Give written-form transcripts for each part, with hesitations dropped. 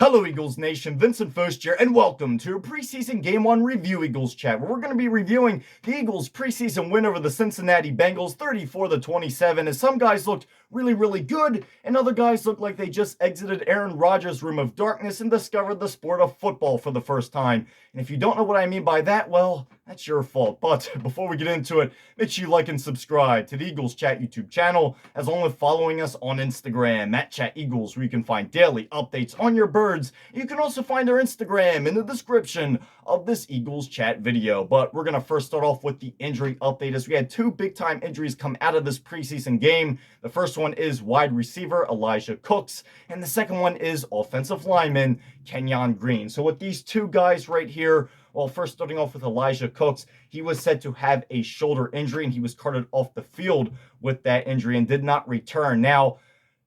Hello, Eagles Nation. Vincent First here, and welcome to preseason Game 1 Review Eagles Chat, where we're going to be reviewing the Eagles' preseason win over the Cincinnati Bengals, 34-27, as some guys looked really good, and other guys looked like they just exited Aaron Rodgers' room of darkness and discovered the sport of football for the first time. And if you don't know what I mean by that, well, that's your fault. But before we get into it, make sure you like and subscribe to the Eagles Chat YouTube channel, as well as following us on Instagram at Chat Eagles, where you can find daily updates on your birds. You can also find our Instagram in the description of this Eagles Chat video. But we're going to first start off with the injury update, as we had two big-time injuries come out of this preseason game. The first one is wide receiver Elijah Cooks, and the second one is offensive lineman Kenyon Green. So with these two guys right here, well, first starting off with Elijah Cooks, he was said to have a shoulder injury, and he was carted off the field with that injury and did not return. Now,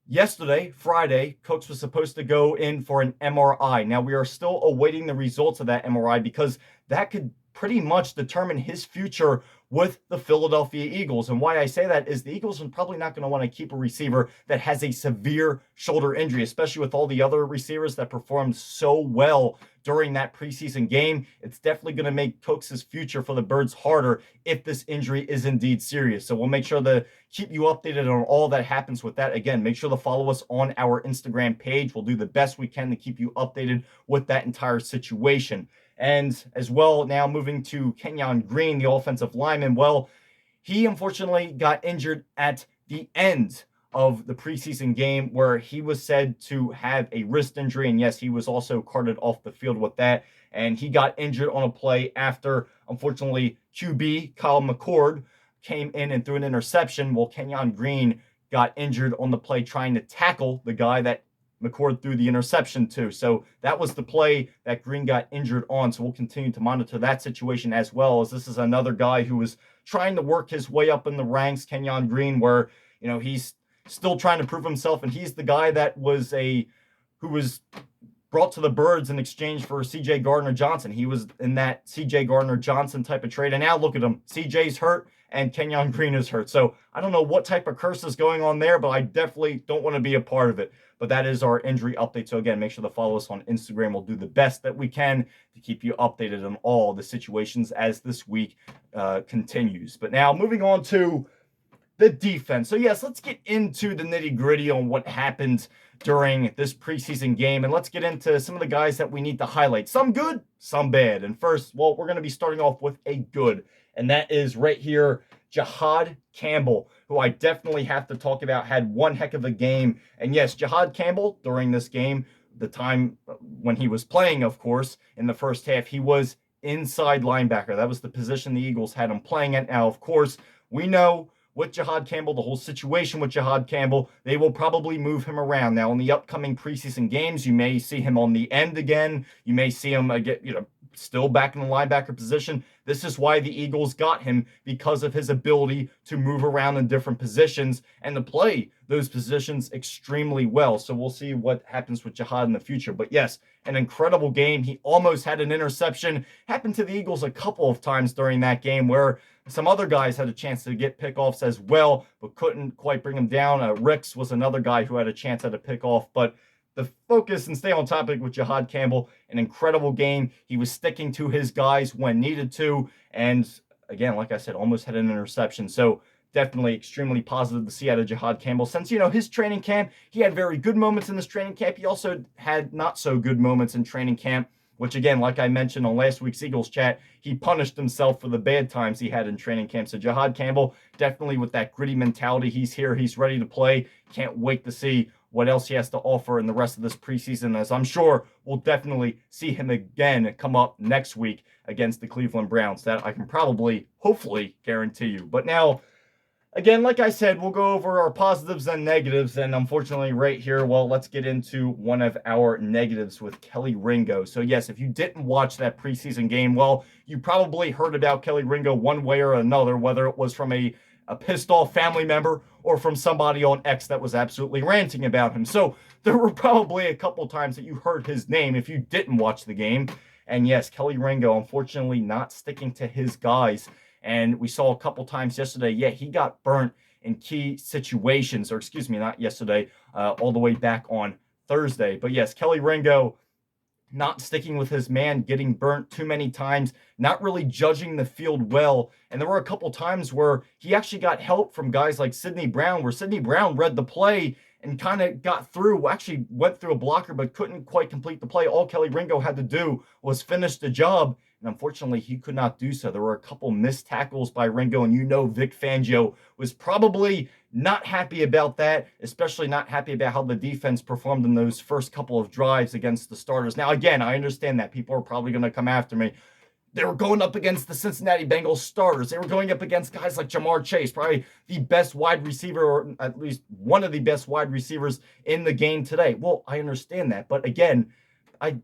yesterday, Friday, Cooks was supposed to go in for an MRI. Now, we are still awaiting the results of that MRI because that could pretty much determine his future with the Philadelphia Eagles. And why I say that is the Eagles are probably not going to want to keep a receiver that has a severe shoulder injury, especially with all the other receivers that performed so well during that preseason game. It's definitely going to make Cooks' future for the Birds harder if this injury is indeed serious. So we'll make sure to keep you updated on all that happens with that. Again, make sure to follow us on our Instagram page. We'll do the best we can to keep you updated with that entire situation. And as well, now moving to Kenyon Green, the offensive lineman, well, he unfortunately got injured at the end of the preseason game, where he was said to have a wrist injury. And yes, he was also carted off the field with that. And he got injured on a play after, unfortunately, QB Kyle McCord came in and threw an interception. Well, Kenyon Green got injured on the play trying to tackle the guy that McCord threw the interception to. So that was the play that Green got injured on. So we'll continue to monitor that situation, as well as this is another guy who was trying to work his way up in the ranks, Kenyon Green, where, you know, he's still trying to prove himself. And he's the guy that was who was brought to the Birds in exchange for CJ Gardner-Johnson. He was in that CJ Gardner-Johnson type of trade. And now look at him. CJ's hurt and Kenyon Green is hurt. So I don't know what type of curse is going on there, but I definitely don't want to be a part of it. But that is our injury update. So again, make sure to follow us on Instagram. We'll do the best that we can to keep you updated on all the situations as this week continues. But now moving on to the defense. So yes, let's get into the nitty-gritty on what happened during this preseason game. And let's get into some of the guys that we need to highlight. Some good, some bad. And first, well, we're going to be starting off with a good. And that is right here, Jihaad Campbell, who I definitely have to talk about, had one heck of a game. And yes, Jihaad Campbell, during this game, the time when he was playing, of course, in the first half, he was inside linebacker. That was the position the Eagles had him playing at. Now, of course, we know with Jihaad Campbell, the whole situation with Jihaad Campbell, they will probably move him around. Now, in the upcoming preseason games, you may see him on the end again. You may see him again, still back in the linebacker position. This is why the Eagles got him, because of his ability to move around in different positions and to play those positions extremely well. So we'll see what happens with Jihaad in the future. But yes, an incredible game. He almost had an interception. Happened to the Eagles a couple of times during that game, where some other guys had a chance to get pickoffs as well, but couldn't quite bring him down. Ricks was another guy who had a chance at a pickoff, but the focus and stay on topic with Jihaad Campbell, an incredible game. He was sticking to his guys when needed to. And again, like I said, almost had an interception. So definitely extremely positive to see out of Jihaad Campbell. Since, his training camp, he had very good moments in this training camp. He also had not so good moments in training camp, which again, like I mentioned on last week's Eagles Chat, he punished himself for the bad times he had in training camp. So Jihaad Campbell, definitely with that gritty mentality. He's here. He's ready to play. Can't wait to see what else he has to offer in the rest of this preseason, as I'm sure we'll definitely see him again come up next week against the Cleveland Browns. That I can probably, hopefully, guarantee you. But now, again, like I said, we'll go over our positives and negatives. And unfortunately, right here, well, let's get into one of our negatives with Kelly Ringo. So yes, if you didn't watch that preseason game, well, you probably heard about Kelly Ringo one way or another, whether it was from a pissed off family member or from somebody on X that was absolutely ranting about him. So there were probably a couple times that you heard his name if you didn't watch the game. And yes, Kelly Ringo, unfortunately, not sticking to his guys. And we saw a couple times yesterday, yeah, he got burnt in key situations, or excuse me, not yesterday, all the way back on Thursday. But yes, Kelly Ringo, not sticking with his man, getting burnt too many times, not really judging the field well. And there were a couple times where he actually got help from guys like Sidney Brown, where Sidney Brown read the play and kind of got through, actually went through a blocker, but couldn't quite complete the play. All Kelly Ringo had to do was finish the job. And unfortunately, he could not do so. There were a couple missed tackles by Ringo, and Vic Fangio was probably not happy about that, especially not happy about how the defense performed in those first couple of drives against the starters. Now, again, I understand that people are probably going to come after me. They were going up against the Cincinnati Bengals starters. They were going up against guys like Ja'Marr Chase, probably the best wide receiver, or at least one of the best wide receivers in the game today. Well, I understand that. But again, I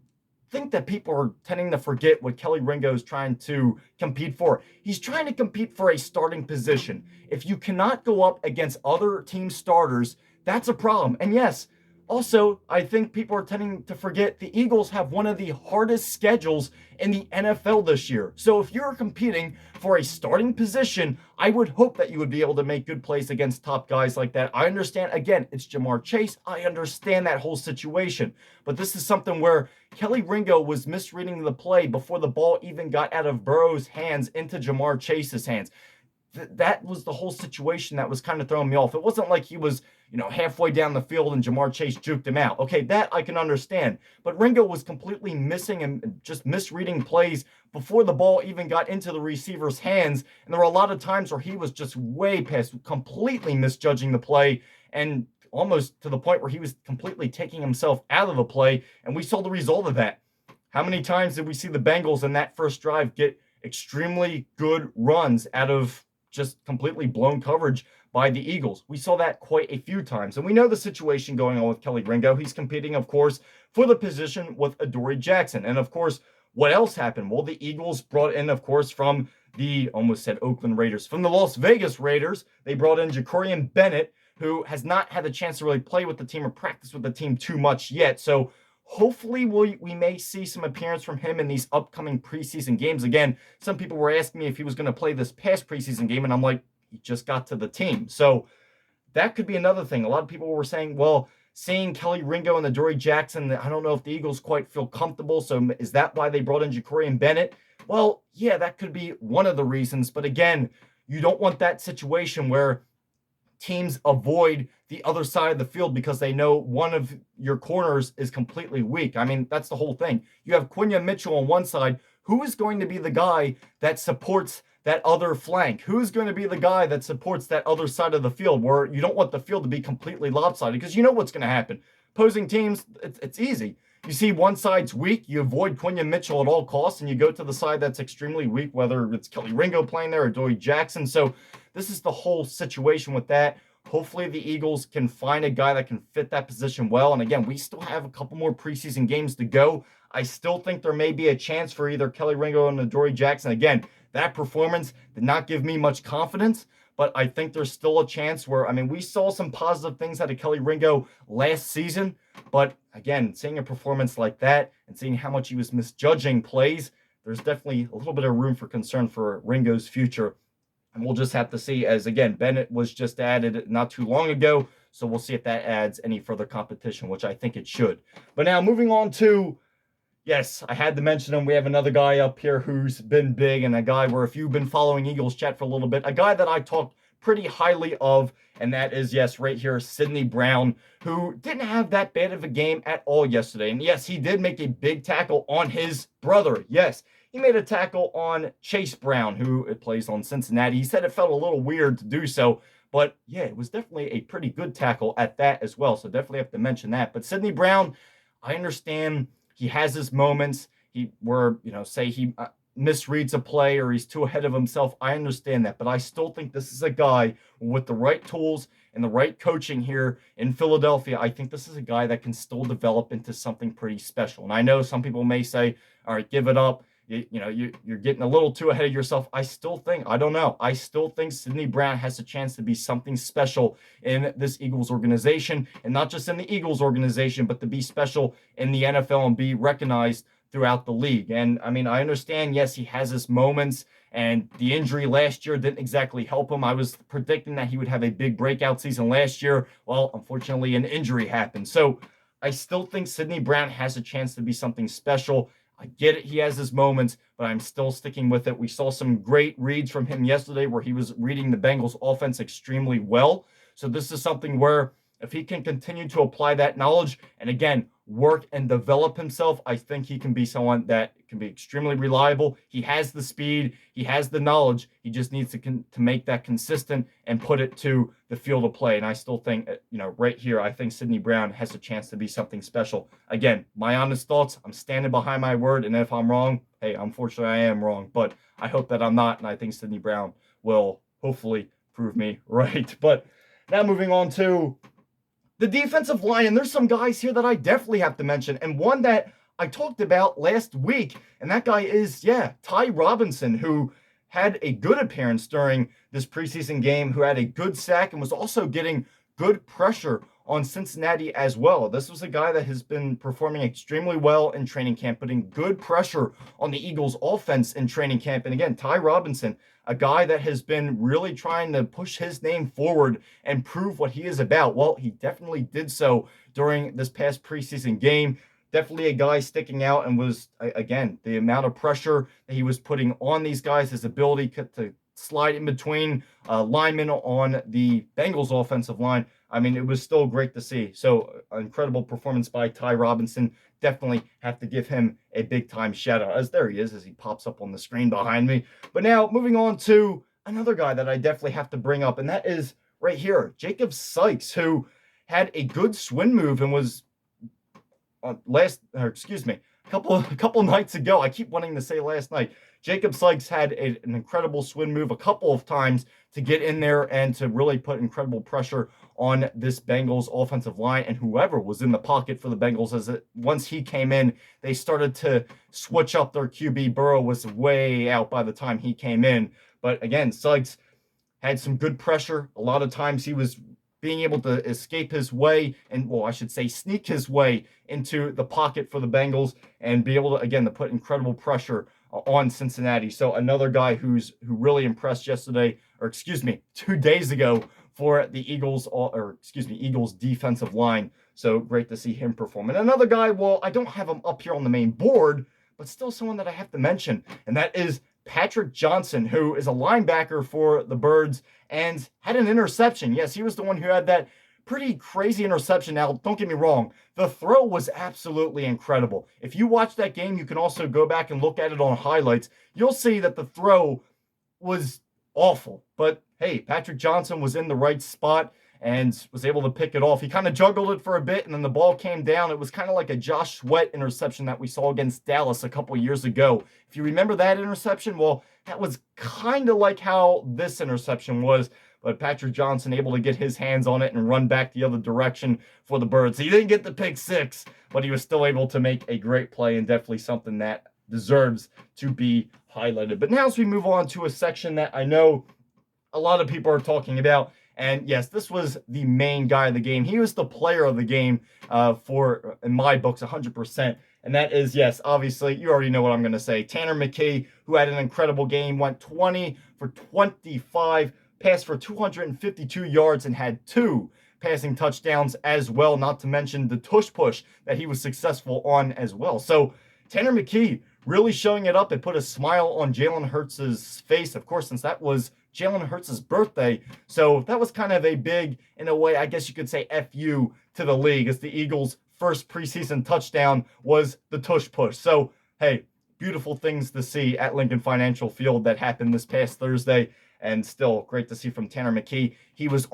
think that people are tending to forget what Kelly Ringo is trying to compete for. He's trying to compete for a starting position. If you cannot go up against other team starters, that's a problem. And yes, also, I think people are tending to forget the Eagles have one of the hardest schedules in the NFL this year. So if you're competing for a starting position, I would hope that you would be able to make good plays against top guys like that. I understand, again, it's Ja'Marr Chase. I understand that whole situation. But this is something where Kelly Ringo was misreading the play before the ball even got out of Burrow's hands into Ja'Marr Chase's hands. That was the whole situation that was kind of throwing me off. It wasn't like he was, halfway down the field and Ja'Marr Chase juked him out. Okay, that I can understand. But Ringo was completely missing and just misreading plays before the ball even got into the receiver's hands. And there were a lot of times where he was just way past, completely misjudging the play, and almost to the point where he was completely taking himself out of the play. And we saw the result of that. How many times did we see the Bengals in that first drive get extremely good runs out of just completely blown coverage by the Eagles? We saw that quite a few times. And we know the situation going on with Kelly Ringo. He's competing, of course, for the position with Adoree Jackson. And of course, what else happened? Well, the Eagles brought in, of course, from the, almost said Oakland Raiders, from the Las Vegas Raiders, they brought in Jakorian Bennett, who has not had a chance to really play with the team or practice with the team too much yet. So hopefully we may see some appearance from him in these upcoming preseason games. Again, some people were asking me if he was going to play this past preseason game, and I'm like, he just got to the team. So that could be another thing. A lot of people were saying, well, seeing Kelly Ringo and Adoree Jackson, I don't know if the Eagles quite feel comfortable. So is that why they brought in Jakorian Bennett? Well, yeah, that could be one of the reasons. But again, you don't want that situation where teams avoid the other side of the field because they know one of your corners is completely weak. I mean, that's the whole thing. You have Quinyon Mitchell on one side. Who is going to be the guy that supports that other flank? Who is going to be the guy that supports that other side of the field, where you don't want the field to be completely lopsided, because you know what's going to happen. Opposing teams, it's easy. You see one side's weak, you avoid Quinyon Mitchell at all costs, and you go to the side that's extremely weak, whether it's Kelly Ringo playing there or Adoree Jackson. So this is the whole situation with that. Hopefully the Eagles can find a guy that can fit that position well. And again, we still have a couple more preseason games to go. I still think there may be a chance for either Kelly Ringo and Adoree Jackson. Again, that performance did not give me much confidence, but I think there's still a chance where, we saw some positive things out of Kelly Ringo last season, but again, seeing a performance like that and seeing how much he was misjudging plays, there's definitely a little bit of room for concern for Ringo's future. And we'll just have to see, as again, Bennett was just added not too long ago. So we'll see if that adds any further competition, which I think it should. But now moving on to, yes, I had to mention him. We have another guy up here who's been big, and a guy where, if you've been following Eagles chat for a little bit, a guy that I talked pretty highly of, and that is, yes, right here, Sidney Brown, who didn't have that bad of a game at all yesterday. And yes, he did make a big tackle on his brother. Yes, he made a tackle on Chase Brown, who plays on Cincinnati. He said it felt a little weird to do so, but yeah, it was definitely a pretty good tackle at that as well. So definitely have to mention that. But Sidney Brown, I understand he has his moments. Say he misreads a play or he's too ahead of himself. I understand that, but I still think this is a guy with the right tools and the right coaching here in Philadelphia. I think this is a guy that can still develop into something pretty special. And I know some people may say, all right, give it up. You're getting a little too ahead of yourself. I still think Sidney Brown has a chance to be something special in this Eagles organization, and not just in the Eagles organization, but to be special in the NFL and be recognized throughout the league. And I understand, yes, he has his moments, and the injury last year didn't exactly help him. I was predicting that he would have a big breakout season last year. Well, unfortunately, an injury happened. So I still think Sidney Brown has a chance to be something special. I get it, he has his moments, but I'm still sticking with it. We saw some great reads from him yesterday where he was reading the Bengals offense extremely well. So this is something where if he can continue to apply that knowledge and again, work and develop himself, I think he can be someone that can be extremely reliable. He has the speed, he has the knowledge. He just needs to make that consistent and put it to the field of play. And I still think, right here, I think Sidney Brown has a chance to be something special. Again, my honest thoughts, I'm standing behind my word. And if I'm wrong, hey, unfortunately, I am wrong. But I hope that I'm not. And I think Sidney Brown will hopefully prove me right. But now moving on to the defensive line, and there's some guys here that I definitely have to mention, and one that I talked about last week, and that guy is, Ty Robinson, who had a good appearance during this preseason game, who had a good sack and was also getting good pressure on Cincinnati as well. This was a guy that has been performing extremely well in training camp, putting good pressure on the Eagles offense in training camp. And again, Ty Robinson, a guy that has been really trying to push his name forward and prove what he is about. Well, he definitely did so during this past preseason game. Definitely a guy sticking out and was, again, the amount of pressure that he was putting on these guys, his ability to slide in between linemen on the Bengals offensive line. I mean, it was still great to see. So, incredible performance by Ty Robinson. Definitely have to give him a big-time shout-out. As there he is, as he pops up on the screen behind me. But now, moving on to another guy that I definitely have to bring up, and that is right here, Jacob Sykes, who had a good swing move and was a couple nights ago. I keep wanting to say last night. Jacob Sykes had an incredible swing move a couple of times to get in there and to really put incredible pressure on this Bengals offensive line and whoever was in the pocket for the Bengals. Once he came in, they started to switch up their QB. Burrow was way out by the time he came in. But again, Sykes had some good pressure. A lot of times he was being able to escape his way and, well, I should say sneak his way into the pocket for the Bengals and be able to, again, to put incredible pressure on Cincinnati. So another guy who really impressed yesterday, 2 days ago for the Eagles defensive line. So great to see him perform. And another guy, well, I don't have him up here on the main board, but still someone that I have to mention, and that is Patrick Johnson, who is a linebacker for the Birds and had an interception. Yes, he was the one who had that pretty crazy interception. Now, don't get me wrong. The throw was absolutely incredible. If you watch that game, you can also go back and look at it on highlights. You'll see that the throw was awful. But hey, Patrick Johnson was in the right spot and was able to pick it off. He kind of juggled it for a bit, and then the ball came down. It was kind of like a Josh Sweat interception that we saw against Dallas a couple years ago. If you remember that interception, well, that was kind of like how this interception was. But Patrick Johnson able to get his hands on it and run back the other direction for the Birds. He didn't get the pick six, but he was still able to make a great play and definitely something that deserves to be highlighted. But now as we move on to a section that I know a lot of people are talking about, and yes, this was the main guy of the game. He was the player of the game for, in my books, 100%. And that is, yes, obviously, you already know what I'm going to say. Tanner McKee, who had an incredible game, went 20 for 25, passed for 252 yards, and had 2 passing touchdowns as well, not to mention the tush push that he was successful on as well. So Tanner McKee really showing it up. It put a smile on Jalen Hurts' face, of course, since that was Jalen Hurts' birthday. So that was kind of a big, in a way, I guess you could say FU to the league, as the Eagles' first preseason touchdown was the tush push. So, hey, beautiful things to see at Lincoln Financial Field that happened this past Thursday. And still great to see from Tanner McKee. He was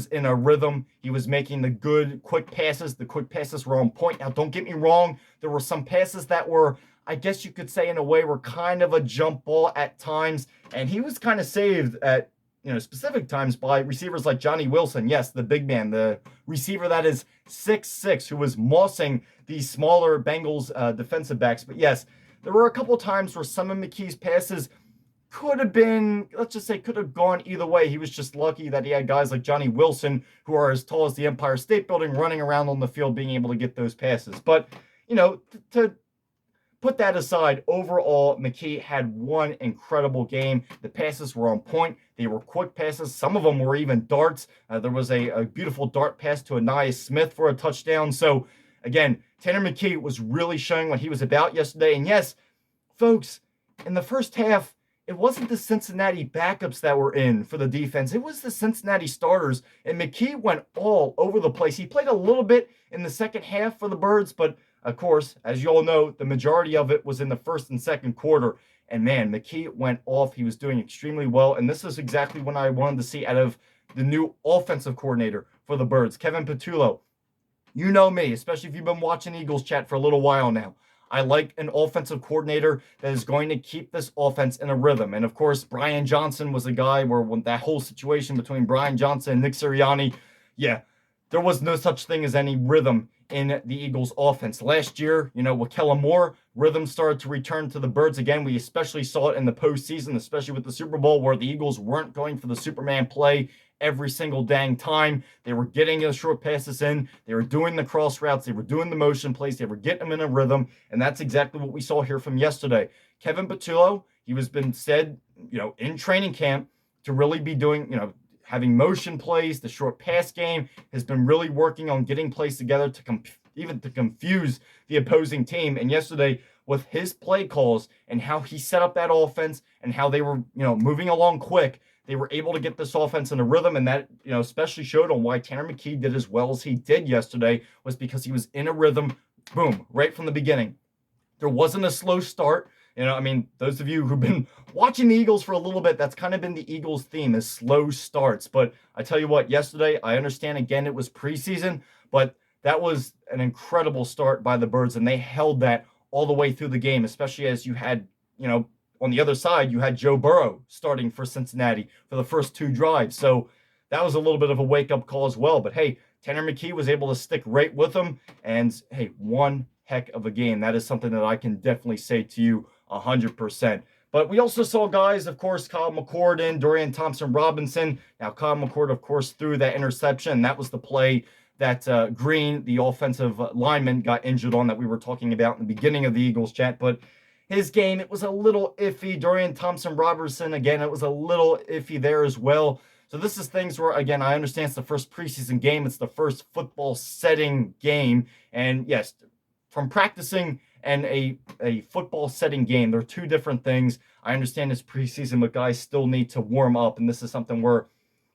in a rhythm. He was making the good, quick passes. The quick passes were on point. Now, don't get me wrong. There were some passes that were, I guess you could say in a way, were kind of a jump ball at times. And he was kind of saved at, specific times by receivers like Johnny Wilson. Yes, the big man, the receiver that is 6'6", who was mossing these smaller Bengals defensive backs. But yes, there were a couple times where some of McKee's passes could have been, let's just say, could have gone either way. He was just lucky that he had guys like Johnny Wilson, who are as tall as the Empire State Building, running around on the field, being able to get those passes. But, to put that aside, overall, McKee had one incredible game. The passes were on point. They were quick passes. Some of them were even darts. There was a beautiful dart pass to Ainias Smith for a touchdown. So again, Tanner McKee was really showing what he was about yesterday. And yes, folks, in the first half, it wasn't the Cincinnati backups that were in for the defense. It was the Cincinnati starters, and McKee went all over the place. He played a little bit in the second half for the Birds, but of course, as you all know, the majority of it was in the first and second quarter. And man, McKee went off. He was doing extremely well, and this is exactly what I wanted to see out of the new offensive coordinator for the Birds, Kevin Patullo. You know me, especially if you've been watching Eagles chat for a little while now. I like an offensive coordinator that is going to keep this offense in a rhythm. And of course, Brian Johnson was a guy where when that whole situation between Brian Johnson and Nick Sirianni, yeah, there was no such thing as any rhythm in the Eagles offense. Last year, with Kellen Moore, rhythm started to return to the Birds again. We especially saw it in the postseason, especially with the Super Bowl, where the Eagles weren't going for the Superman play every single dang time. They were getting the short passes in. They were doing the cross routes. They were doing the motion plays. They were getting them in a rhythm. And that's exactly what we saw here from yesterday. Kevin Patullo, he was been said, in training camp to really be doing, having motion plays. The short pass game has been really working on getting plays together to even to confuse the opposing team. And yesterday, with his play calls and how he set up that offense and how they were, moving along quick, they were able to get this offense in a rhythm, and that, especially showed on why Tanner McKee did as well as he did yesterday, was because he was in a rhythm, boom, right from the beginning. There wasn't a slow start. Those of you who've been watching the Eagles for a little bit, that's kind of been the Eagles' theme, is slow starts. But I tell you what, yesterday, I understand, again, it was preseason, but that was an incredible start by the Birds, and they held that all the way through the game, especially as you had, on the other side, you had Joe Burrow starting for Cincinnati for the first two drives. So that was a little bit of a wake-up call as well. But hey, Tanner McKee was able to stick right with them. And hey, one heck of a game. That is something that I can definitely say to you 100%. But we also saw guys, of course, Kyle McCord and Dorian Thompson-Robinson. Now, Kyle McCord, of course, threw that interception. That was the play that Green, the offensive lineman, got injured on that we were talking about in the beginning of the Eagles chat. But his game, it was a little iffy. Dorian Thompson-Robinson, again, it was a little iffy there as well. So this is things where, again, I understand it's the first preseason game. It's the first football setting game. And yes, from practicing and a football setting game, they're two different things. I understand it's preseason, but guys still need to warm up. And this is something where,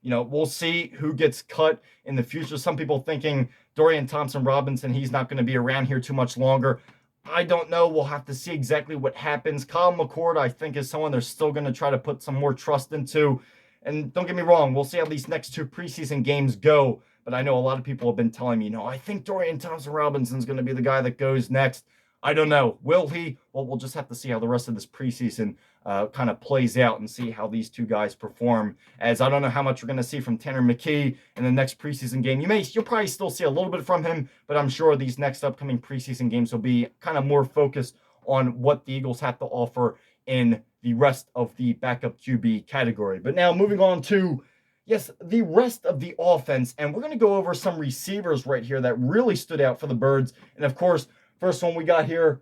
we'll see who gets cut in the future. Some people thinking Dorian Thompson-Robinson, he's not going to be around here too much longer. I don't know. We'll have to see exactly what happens. Kyle McCord, I think, is someone they're still going to try to put some more trust into. And don't get me wrong, we'll see how these next two preseason games go. But I know a lot of people have been telling me, I think Dorian Thompson-Robinson's going to be the guy that goes next. I don't know. Will he? Well, we'll just have to see how the rest of this preseason kind of plays out and see how these two guys perform. As I don't know how much we're going to see from Tanner McKee in the next preseason game. You'll probably still see a little bit from him, but I'm sure these next upcoming preseason games will be kind of more focused on what the Eagles have to offer in the rest of the backup QB category. But now moving on to, yes, the rest of the offense, and we're going to go over some receivers right here that really stood out for the Birds. And of course, first one we got here,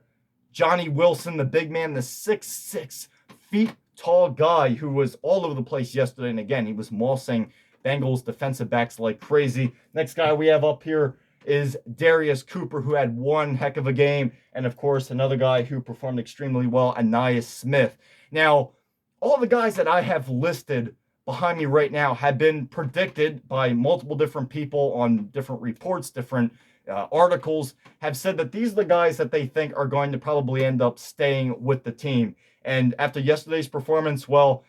Johnny Wilson, the big man, the 6'6" feet tall guy who was all over the place yesterday. And again, he was mossing Bengals defensive backs like crazy. Next guy we have up here is Darius Cooper, who had one heck of a game. And of course, another guy who performed extremely well, Ainias Smith. Now, all the guys that I have listed behind me right now have been predicted by multiple different people on different reports, different articles, have said that these are the guys that they think are going to probably end up staying with the team. And after yesterday's performance, well,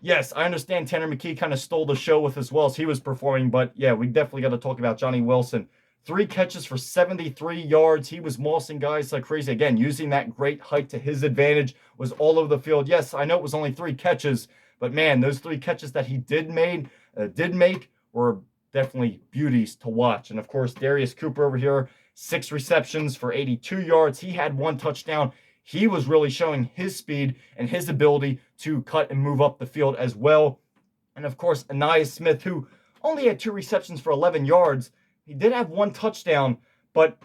yes, I understand Tanner McKee kind of stole the show with as well as he was performing, but yeah, we definitely got to talk about Johnny Wilson. 3 catches for 73 yards. He was mossing guys like crazy. Again, using that great height to his advantage, was all over the field. Yes, I know it was only 3 catches, but man, those 3 catches that he did make were definitely beauties to watch. And of course, Darius Cooper over here, 6 receptions for 82 yards. He had 1 touchdown. He was really showing his speed and his ability to cut and move up the field as well. And of course, Ainias Smith, who only had 2 receptions for 11 yards. He did have 1 touchdown, but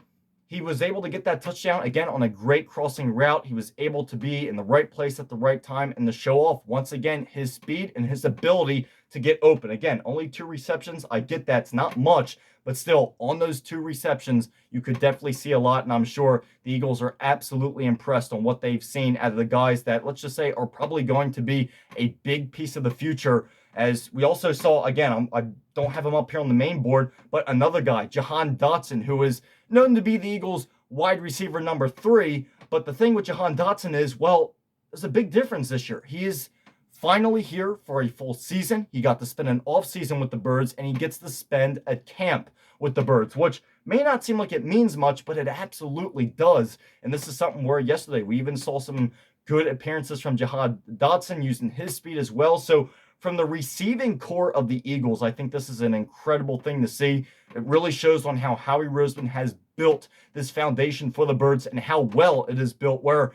he was able to get that touchdown again on a great crossing route. He was able to be in the right place at the right time and to show off once again his speed and his ability to get open. Again, only 2 receptions. I get that. It's not much, but still, on those 2 receptions, you could definitely see a lot. And I'm sure the Eagles are absolutely impressed on what they've seen out of the guys that, let's just say, are probably going to be a big piece of the future. As we also saw, again, I don't have him up here on the main board, but another guy, Jahan Dotson, who is known to be the Eagles' wide receiver number 3. But the thing with Jahan Dotson is, well, there's a big difference this year. He is finally here for a full season. He got to spend an off season with the Birds, and he gets to spend a camp with the Birds, which may not seem like it means much, but it absolutely does. And this is something where yesterday we even saw some good appearances from Jahan Dotson using his speed as well. So from the receiving core of the Eagles, I think this is an incredible thing to see. It really shows on how Howie Roseman has built this foundation for the Birds and how well it is built, where,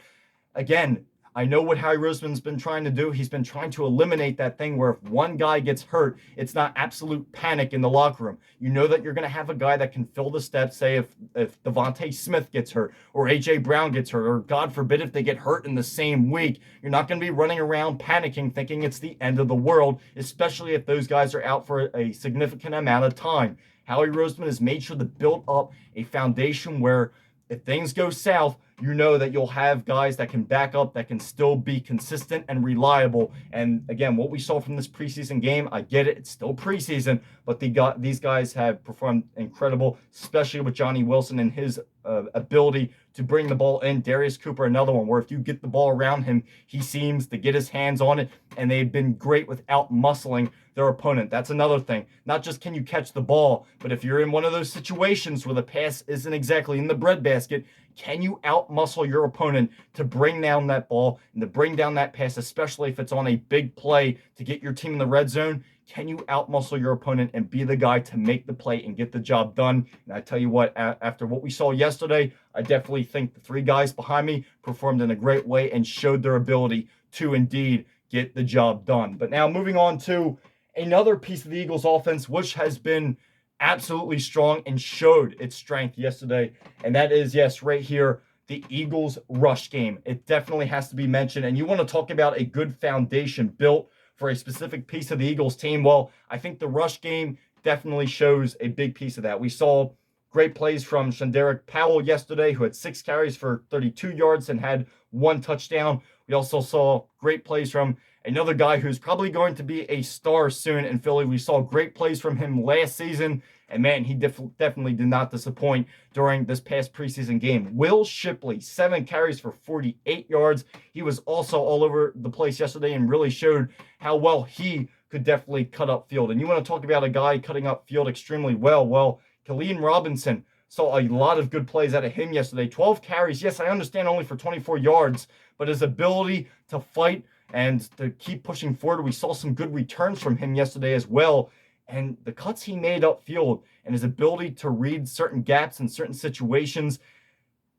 again, I know what Howie Roseman's been trying to do. He's been trying to eliminate that thing where if one guy gets hurt, it's not absolute panic in the locker room. You know that you're going to have a guy that can fill the steps, say if Devontae Smith gets hurt or A.J. Brown gets hurt, or God forbid if they get hurt in the same week. You're not going to be running around panicking thinking it's the end of the world, especially if those guys are out for a significant amount of time. Howie Roseman has made sure to build up a foundation where if things go south, you know that you'll have guys that can back up, that can still be consistent and reliable. And again, what we saw from this preseason game, I get it, it's still preseason, but these guys have performed incredible, especially with Johnny Wilson and his ability to bring the ball in. Darius Cooper, another one, where if you get the ball around him, he seems to get his hands on it, and they've been great without muscling their opponent. That's another thing. Not just can you catch the ball, but if you're in one of those situations where the pass isn't exactly in the breadbasket, can you out-muscle your opponent to bring down that ball and to bring down that pass, especially if it's on a big play to get your team in the red zone? Can you out-muscle your opponent and be the guy to make the play and get the job done? And I tell you what, after what we saw yesterday, I definitely think the 3 guys behind me performed in a great way and showed their ability to indeed get the job done. But now moving on to another piece of the Eagles offense, which has been absolutely strong and showed its strength yesterday. And that is, yes, right here, the Eagles rush game. It definitely has to be mentioned. And you want to talk about a good foundation built for a specific piece of the Eagles team. Well, I think the rush game definitely shows a big piece of that. We saw great plays from Shanderick Powell yesterday, who had 6 carries for 32 yards and had 1 touchdown. We also saw great plays from another guy who's probably going to be a star soon in Philly. We saw great plays from him last season, and man, he definitely did not disappoint during this past preseason game. Will Shipley, 7 carries for 48 yards. He was also all over the place yesterday and really showed how well he could definitely cut up field. And you want to talk about a guy cutting up field extremely well. Well, Khalil Robinson saw a lot of good plays out of him yesterday. 12 carries, yes, I understand only for 24 yards, but his ability to fight and to keep pushing forward. We saw some good returns from him yesterday as well. And the cuts he made upfield and his ability to read certain gaps in certain situations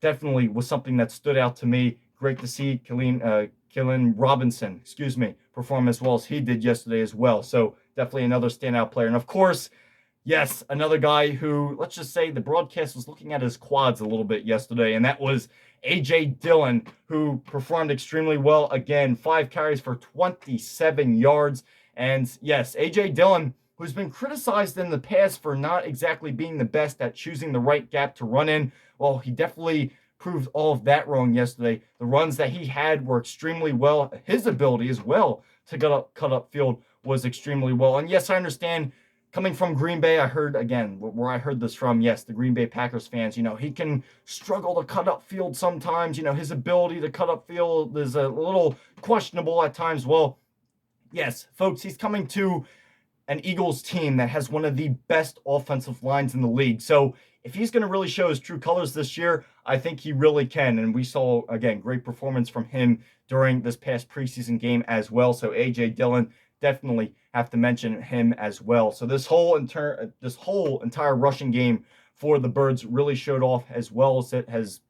definitely was something that stood out to me. Great to see Khalil Robinson, perform as well as he did yesterday as well. So definitely another standout player. And of course, yes, another guy who, let's just say the broadcast was looking at his quads a little bit yesterday, and that was A.J. Dillon, who performed extremely well. Again, 5 carries for 27 yards. And yes, A.J. Dillon, who's been criticized in the past for not exactly being the best at choosing the right gap to run in, well, he definitely proved all of that wrong yesterday. The runs that he had were extremely well. His ability as well to cut up field was extremely well. And yes, I understand, coming from Green Bay, I heard, again, where I heard this from, yes, the Green Bay Packers fans, he can struggle to cut up field sometimes. His ability to cut up field is a little questionable at times. Well, yes, folks, he's coming to an Eagles team that has one of the best offensive lines in the league. So if he's going to really show his true colors this year, I think he really can. And we saw, again, great performance from him during this past preseason game as well. So A.J. Dillon, definitely have to mention him as well. So this whole entire rushing game for the Birds really showed off, as well as it has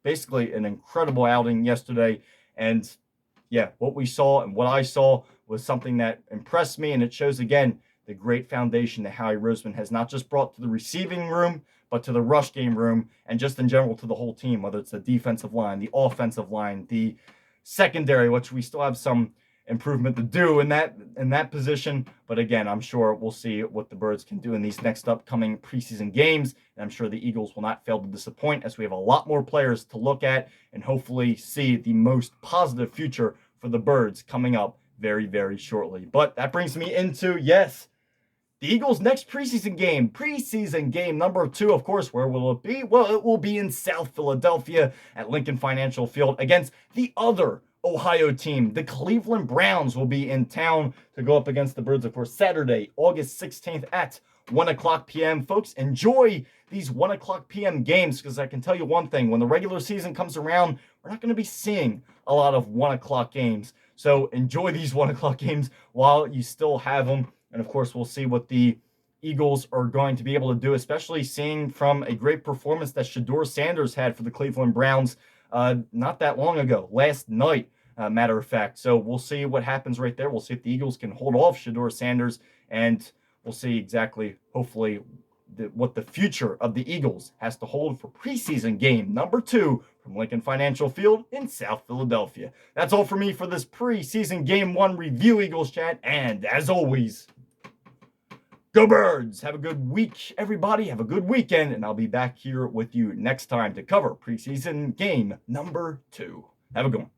basically an incredible outing yesterday. And yeah, what we saw and what I saw was something that impressed me, and it shows again the great foundation that Howie Roseman has not just brought to the receiving room, but to the rush game room and just in general to the whole team, whether it's the defensive line, the offensive line, the secondary, which we still have some improvement to do in that position. But again, I'm sure we'll see what the Birds can do in these next upcoming preseason games. And I'm sure the Eagles will not fail to disappoint, as we have a lot more players to look at and hopefully see the most positive future for the Birds coming up very, very shortly. But that brings me into, yes, the Eagles' next preseason game number 2, of course. Where will it be? Well, it will be in South Philadelphia at Lincoln Financial Field against the other Ohio team. The Cleveland Browns will be in town to go up against the Birds, of course, Saturday, August 16th at 1 o'clock p.m. Folks, enjoy these 1 o'clock p.m. games, because I can tell you one thing. When the regular season comes around, we're not going to be seeing a lot of 1 o'clock games. So enjoy these 1 o'clock games while you still have them. And of course, we'll see what the Eagles are going to be able to do, especially seeing from a great performance that Shedeur Sanders had for the Cleveland Browns not that long ago, last night, matter of fact. So we'll see what happens right there. We'll see if the Eagles can hold off Shedeur Sanders, and we'll see exactly, hopefully, what the future of the Eagles has to hold for preseason game number 2 from Lincoln Financial Field in South Philadelphia. That's all for me for this preseason game 1 review, Eagles chat. And as always, go Birds! Have a good week, everybody. Have a good weekend, and I'll be back here with you next time to cover preseason game number 2. Have a good one.